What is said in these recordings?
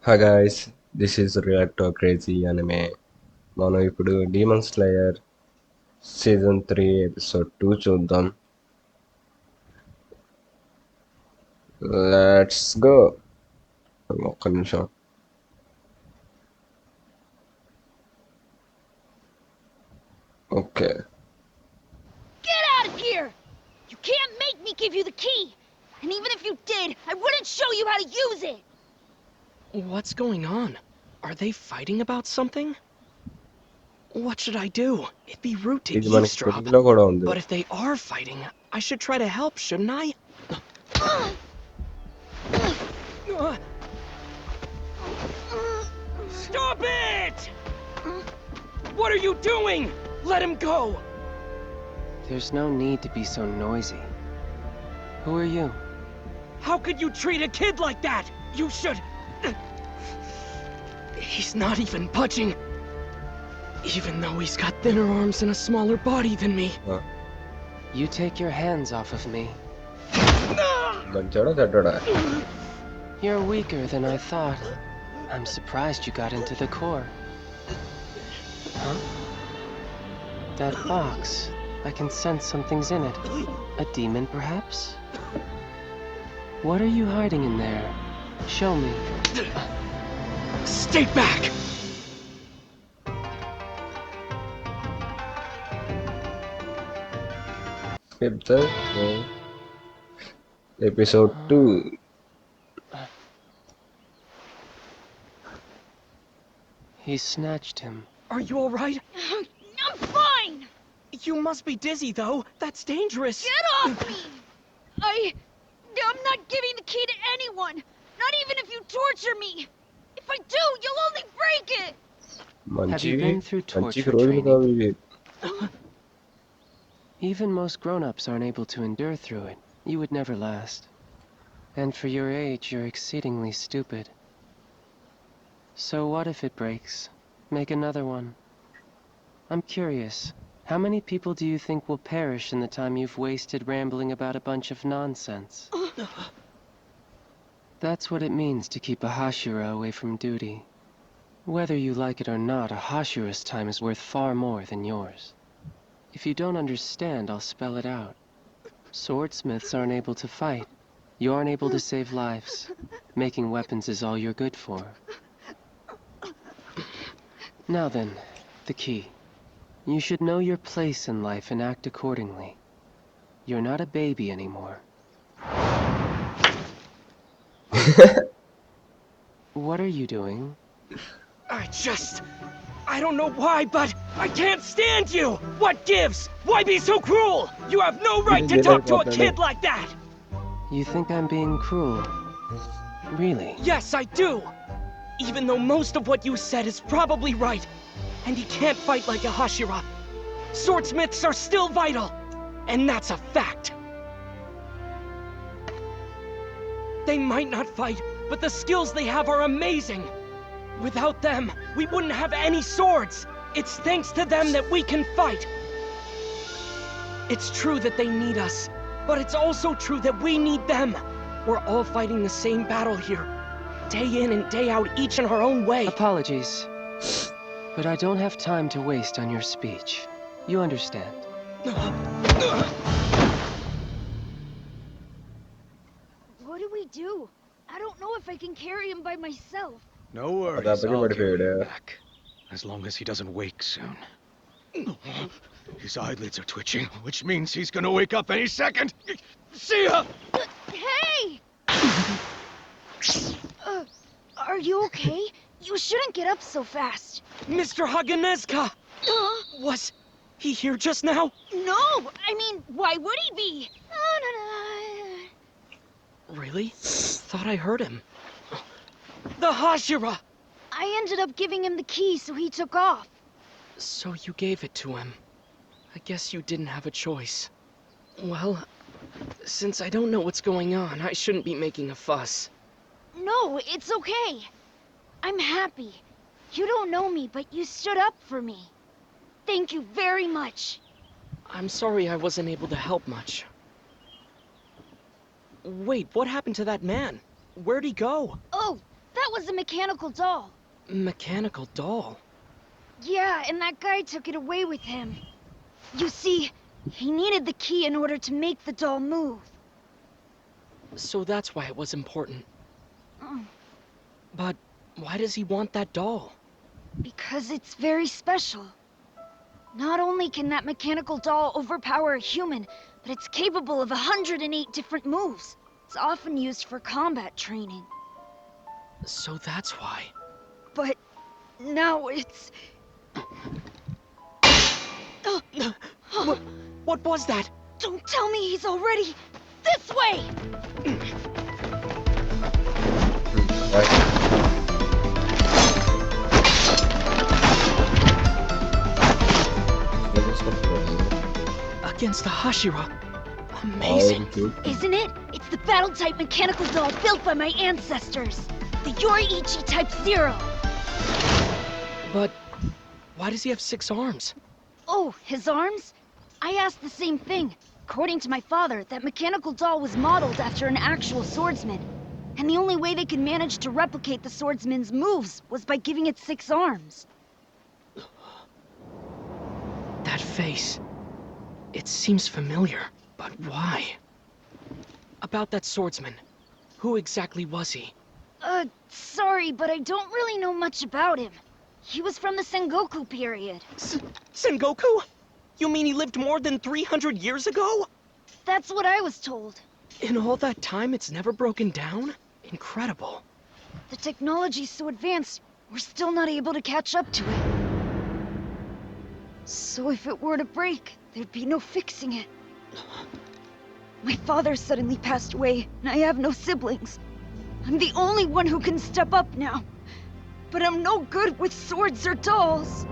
Hi guys, this is React to Crazy Anime. మనం ఇప్పుడు demon slayer season 3 episode 2 చూద్దాం. Let's go. ఒక్క నిమిషం. Okay. Get out of here! You can't make me give you the key! And even if you did, I wouldn't show you how to use it! What's going on? Are they fighting about something? What should I do? It'd be rude to ఇది మనకి eavesdrop. తెలుగులో కూడా ఉంది. But if they are fighting, I should try to help, shouldn't I? Stop it! What are you doing? Let him go! There's no need to be so noisy. Who are you? How could you treat a kid like that? You should... He's not even budging. Even though he's got thinner arms and a smaller body than me. You take your hands off of me. మంచోడా చెడ్డోడా? You're weaker than I thought. I'm surprised you got into the core. Huh? That box. I can sense something's in it. A demon, perhaps? What are you hiding in there? Show me. Stay back! Episode 2. He snatched him. Are you alright? I'm fine! You must be dizzy, though. That's dangerous. Get off me! I'm not giving the key to anyone! Not even if you torture me! If I do, you'll only break it! Have you been through మంచి torture రోజులు training? కావు ఇవి. Even most grown-ups aren't able to endure through it. You would never last. And for your age, you're exceedingly stupid. So what if it breaks? Make another one. I'm curious. How many people do you think will perish in the time you've wasted rambling about a bunch of nonsense? That's what it means to keep a Hashira away from duty. Whether you like it or not, a Hashira's time is worth far more than yours. If you don't understand, I'll spell it out. Swordsmiths aren't able to fight. You aren't able to save lives. Making weapons is all you're good for. Now then, the key. You should know your place in life and act accordingly. You're not a baby anymore. What are you doing? I don't know why, but I can't stand you! What gives? Why be so cruel? You have no right to talk to a kid like that! You think I'm being cruel? Really? Yes, I do! Even though most of what you said is probably right, and he can't fight like a Hashira. Swordsmiths are still vital, and that's a fact. They might not fight, but the skills they have are amazing. Without them, we wouldn't have any swords. It's thanks to them that we can fight. It's true that they need us, but it's also true that we need them. We're all fighting the same battle here, day in and day out, each in our own way. Apologies. But I don't have time to waste on your speech. You understand. What do we do? I don't know if I can carry him by myself. No worries, అతనికి I'll carry పడిపోయాడు. him back. As long as he doesn't wake soon. His eyelids are twitching, which means he's gonna wake up any second. See ya! Hey! Are you okay? You shouldn't get up so fast. Mr. Haganezka! Was he here just now? No! I mean, why would he be? Really? Thought I heard him. The Hashira! I ended up giving him the key, so he took off. So you gave it to him. I guess you didn't have a choice. Well, since I don't know what's going on, I shouldn't be making a fuss. No, it's okay. I'm happy. You don't know me, but you stood up for me. Thank you very much. I'm sorry I wasn't able to help much. Wait, what happened to that man? Where'd he go? Oh, That was a mechanical doll. Mechanical doll? Yeah, and that guy took it away with him. You see, he needed the key in order to make the doll move. So that's why it was important. Oh, But why does he want that doll? because it's very special. Not only can that mechanical doll overpower a human, but it's capable of 108 different moves. It's often used for combat training. So that's why. But now it's... What was that? Don't tell me he's already... This way! Right. Against the Hashira. Amazing. Isn't it? It's the battle-type mechanical doll built by my ancestors. The Yoriichi Type 0. But why does he have 6 arms? Oh, his arms? I asked the same thing. According to my father, that mechanical doll was modeled after an actual swordsman. And the only way they could manage to replicate the swordsman's moves was by giving it 6 arms. That face. It seems familiar, but why? About that swordsman. Who exactly was he? Sorry, but I don't really know much about him. He was from the Sengoku period. Sengoku? You mean he lived more than 300 years ago? That's what I was told. In all that time, it's never broken down? Incredible. The technology's so advanced, we're still not able to catch up to it. So if it were to break, there'd be no fixing it. My father suddenly passed away, and I have no siblings. I'm the only one who can step up now. But I'm no good with swords or dolls.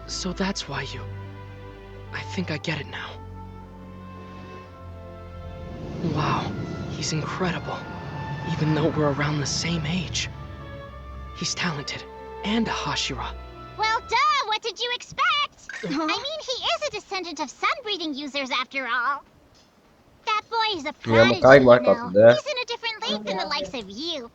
So that's why you... I think I get it now. Wow, he's incredible. Even though we're around the same age. He's talented, and a Hashira. Well, duh! What did you expect? I mean, he is a descendant of sun-breathing users, after all. That boy is a prodigy, kijk you maar, know. Katte. He's in a different league than the likes of you.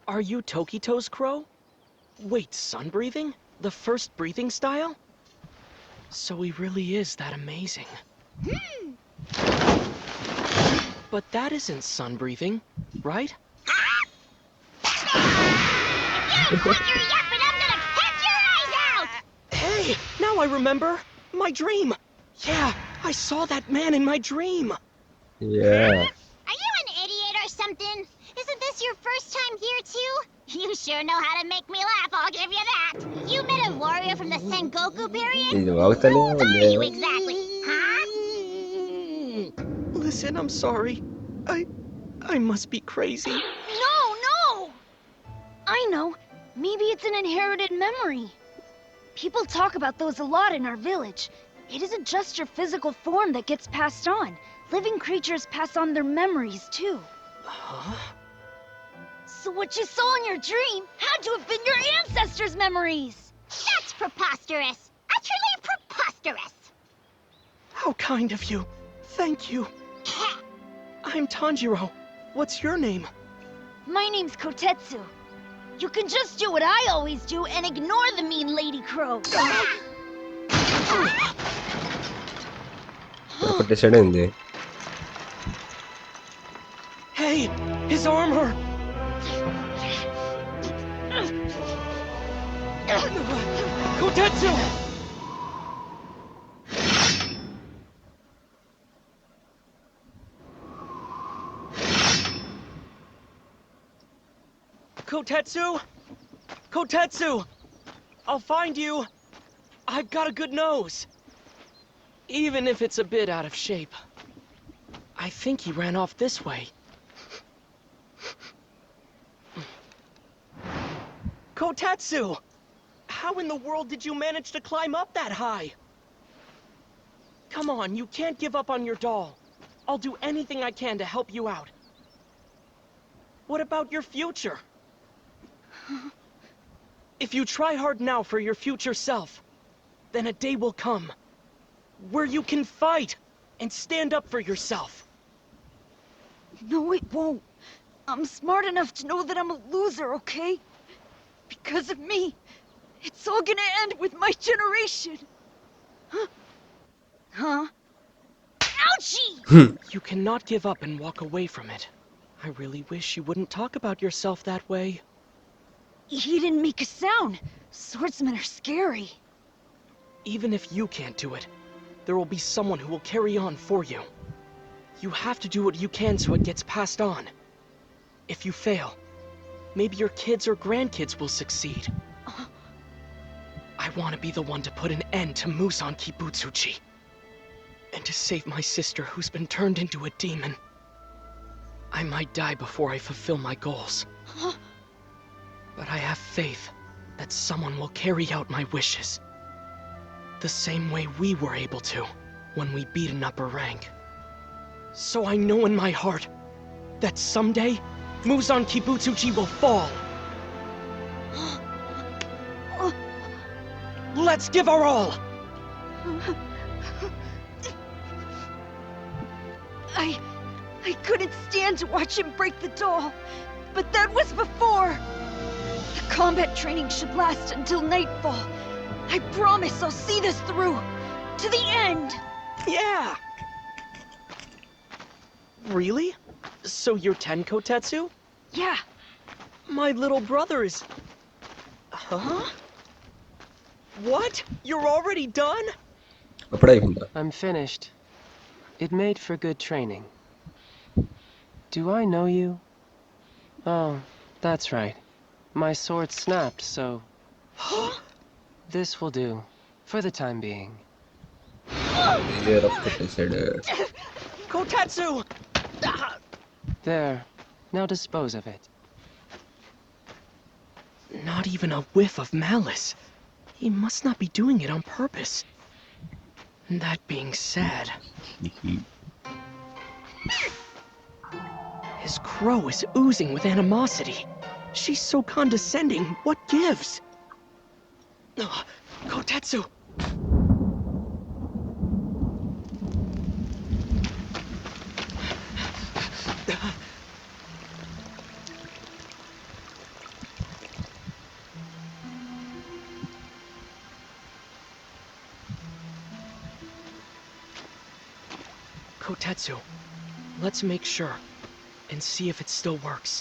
Are you Tokito's crow? Wait, sun-breathing? The first breathing style? So he really is that amazing. But that isn't sun-breathing, right? You put your yapping, I'm gonna peck your eyes out! Hey, now I remember! My dream! Yeah, I saw that man in my dream! Yeah. Are you an idiot or something? Isn't this your first time here, too? You sure know how to make me laugh, I'll give you that. You met a warrior from the Sengoku period? ఇది Who వాగుతూనే are you ఉంది. exactly, huh? Listen, I'm sorry. I must be crazy. No! I know. Maybe it's an inherited memory. People talk about those a lot in our village. It isn't just your physical form that gets passed on. Living creatures pass on their memories, too. Huh? So what you saw in your dream had to have been your ancestors' memories! That's preposterous. Utterly preposterous. How kind of you. Thank you. I'm Tanjiro. What's your name? My name's Kotetsu. You can just do what I always do and ignore the mean lady crow. కొట్టేసాడు ఏంది? Hey, his armor! Kotetsu! Kotetsu! Kotetsu! I'll find you! I've got a good nose! Even if it's a bit out of shape. I think he ran off this way. Kotetsu! How in the world did you manage to climb up that high? Come on, you can't give up on your doll. I'll do anything I can to help you out. What about your future? If you try hard now for your future self, then a day will come where you can fight and stand up for yourself. No, it won't. I'm smart enough to know that I'm a loser, okay? Because of me, it's all gonna end with my generation. Huh? Ouchie! You cannot give up and walk away from it. I really wish you wouldn't talk about yourself that way. He didn't make a sound. Swordsmen are scary. Even if you can't do it, there will be someone who will carry on for you. You have to do what you can so it gets passed on. If you fail, maybe your kids or grandkids will succeed. I want to be the one to put an end to Musan Kibutsuchi. And to save my sister who's been turned into a demon. I might die before I fulfill my goals. But I have faith that someone will carry out my wishes. The same way we were able to when we beat an upper rank. So I know in my heart that someday, Musan Kibutsuchi will fall. Let's give our all! I couldn't stand to watch him break the doll. But that was before. The combat training should last until nightfall. I promise I'll see this through. To the end. Yeah! Really? So you're 10, Kotetsu? Yeah. My little brother is... Huh? What? You're already done? అప్పుడే అయిపోయిందా? I'm finished. It made for good training. Do I know you? Oh, that's right. My sword snapped, so... This will do. For the time being. A rough కొట్టేశాడు. Kotetsu! There. Now dispose of it. Not even a whiff of malice. He must not be doing it on purpose. That being said, his crow is oozing with animosity. She's so condescending. What gives? Kotetsu! Kotetsu, let's make sure and see if it still works.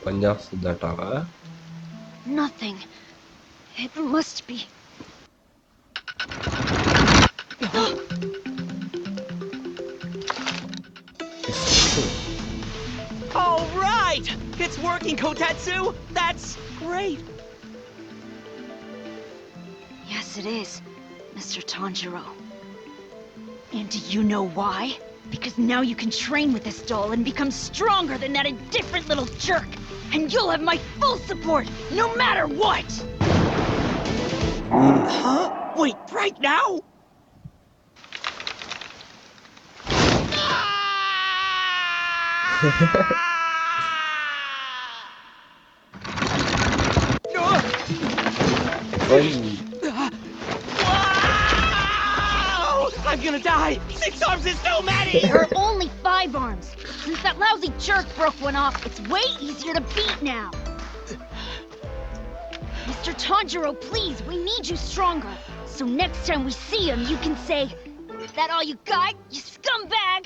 పని చేస్తుందంటావా? Nothing. It must be. All right! It's working, Kotetsu! That's great! Yes, it is, Mr. Tanjiro. And do you know why? Because now you can train with this doll and become stronger than that indifferent little jerk. And you'll have my full support, no matter what! Huh? Wait, right now? Wow! I'm gonna die! 6 arms is so many! There are only 5 arms. Since that lousy jerk broke one off, it's way easier to beat now. Mr. Tanjiro, please, we need you stronger. So next time we see him, you can say, "That all you got, you scumbag?"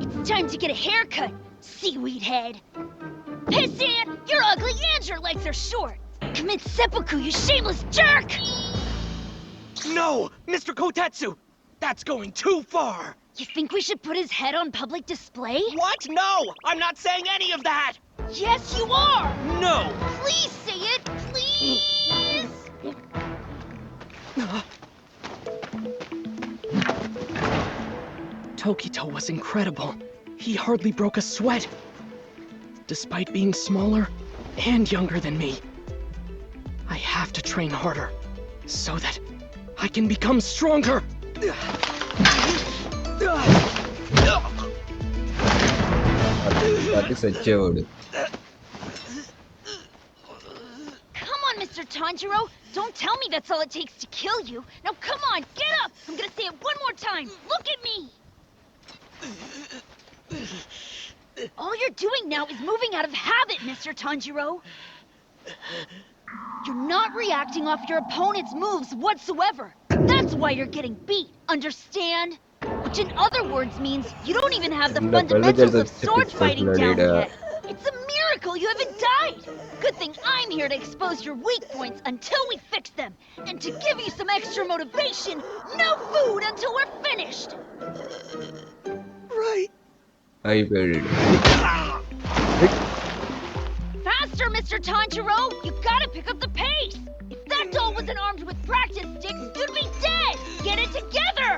It's time to get a haircut, seaweed head. Pissan, you're ugly and your legs are short. Commit seppuku, you shameless jerk! No! Mr. Kotetsu! That's going too far! You think we should put his head on public display? What? No! I'm not saying any of that! Yes, you are! No! Please say it, please! Tokito was incredible. He hardly broke a sweat. Despite being smaller and younger than me. I have to train harder, so that I can become stronger! అది సచ్చేవాడు. Mr. Tanjiro! Don't tell me that's all it takes to kill you! Now come on, get up! I'm gonna say it one more time! Look at me! All you're doing now is moving out of habit, Mr. Tanjiro! You're not reacting off your opponent's moves whatsoever! That's why you're getting beat, understand? Which in other words means you don't even have the എന്താ Pallur fundamentals of ജലസത്തി sword fighting down പിടിച്ചിട്ടുണ്ടോ yet! It's a miracle you haven't died! Good thing I'm here to expose your weak points until we fix them! And to give you some extra motivation, no food until we're finished! Right. I buried. Faster, Mr. Tanjiro! You gotta pick up the pace! If that doll wasn't armed with practice sticks, you'd be dead! Get it together!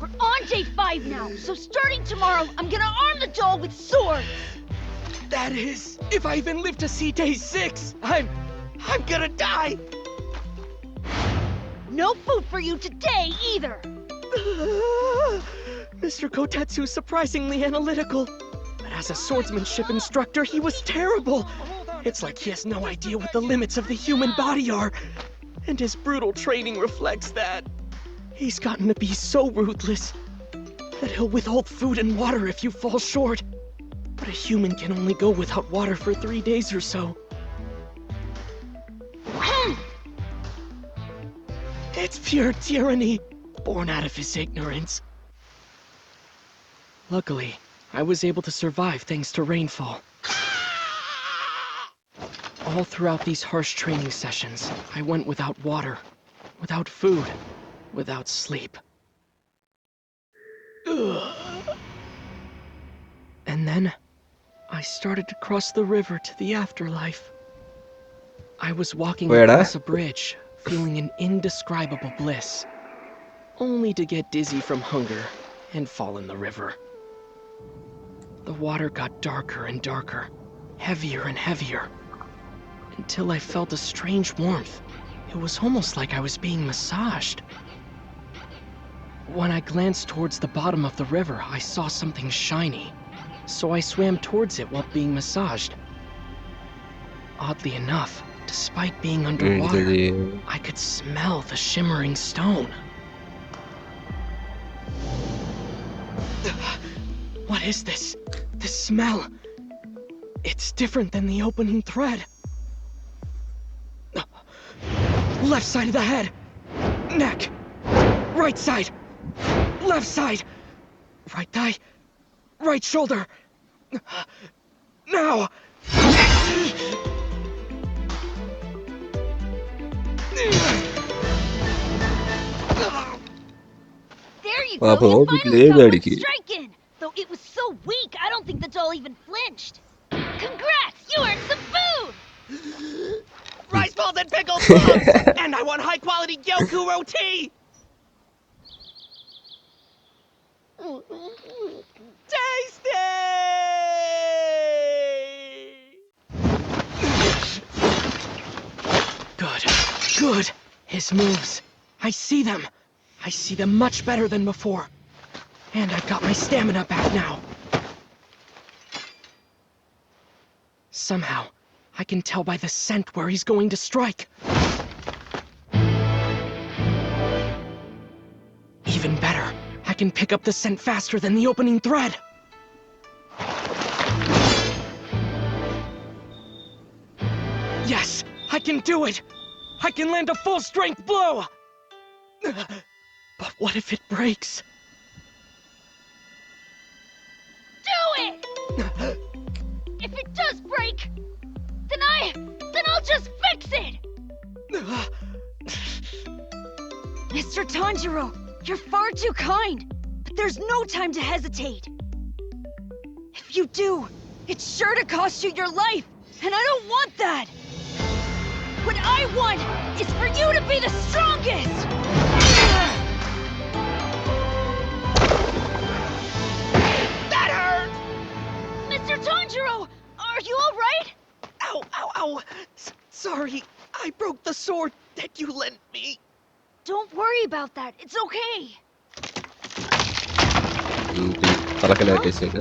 We're on day 5 now, so starting tomorrow, I'm gonna arm the doll with swords! That is, if I even live to see day 6, I'm gonna die! No food for you today, either! Mr. Kotetsu's surprisingly analytical. But as a swordsmanship instructor, he was terrible. It's like he has no idea what the limits of the human body are. And his brutal training reflects that. He's gotten to be so ruthless that he'll withhold food and water if you fall short. But a human can only go without water for 3 days or so. It's pure tyranny, born out of his ignorance. Luckily, I was able to survive thanks to rainfall. All throughout these harsh training sessions, I went without water, without food, without sleep. And then, I started to cross the river to the afterlife. I was walking Where, across a bridge, feeling an indescribable bliss, only to get dizzy from hunger and fall in the river. The water got darker and darker, heavier and heavier, until I felt a strange warmth. It was almost like I was being massaged. When I glanced towards the bottom of the river, I saw something shiny, so I swam towards it while being massaged. Oddly enough, despite being underwater, I could smell the shimmering stone. What is this? This smell? It's different than the opening thread. Left side of the head. Neck. Right side. Left side. Right thigh. Right shoulder. Now. There you Wow, go, you bit finally late, got one Daddy. strike in! Though it was so weak, I don't think the doll even flinched. Congrats! You earned some food! Rice balls and pickled plums! And I want high quality Gyoku roti! Tasty! Good, good. His moves. I see them. I see them much better than before. And I've got my stamina back now. Somehow, I can tell by the scent where he's going to strike. Even better, I can pick up the scent faster than the opening thread. Yes, I can do it! I can land a full-strength blow! But what if it breaks? Do it! If it does break, then I'll just fix it! Mr. Tanjiro, you're far too kind, but there's no time to hesitate. If you do, it's sure to cost you your life, and I don't want that! What I want is for you to be the strongest! That hurt! Mr. Tanjiro, are you alright? Ow, ow, ow! Sorry, I broke the sword that you lent me. Don't worry about that, it's okay.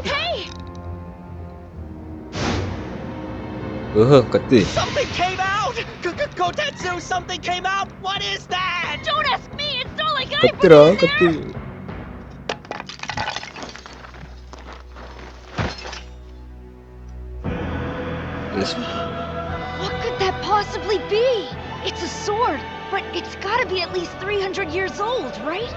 Hey! Katti. Something came out! Kotetsu, something came out! What is that? Don't ask me! It's not like I put కత్తిరా it in కత్తి. Yes. there! What could that possibly be? It's a sword, but it's gotta be at least 300 years old, right?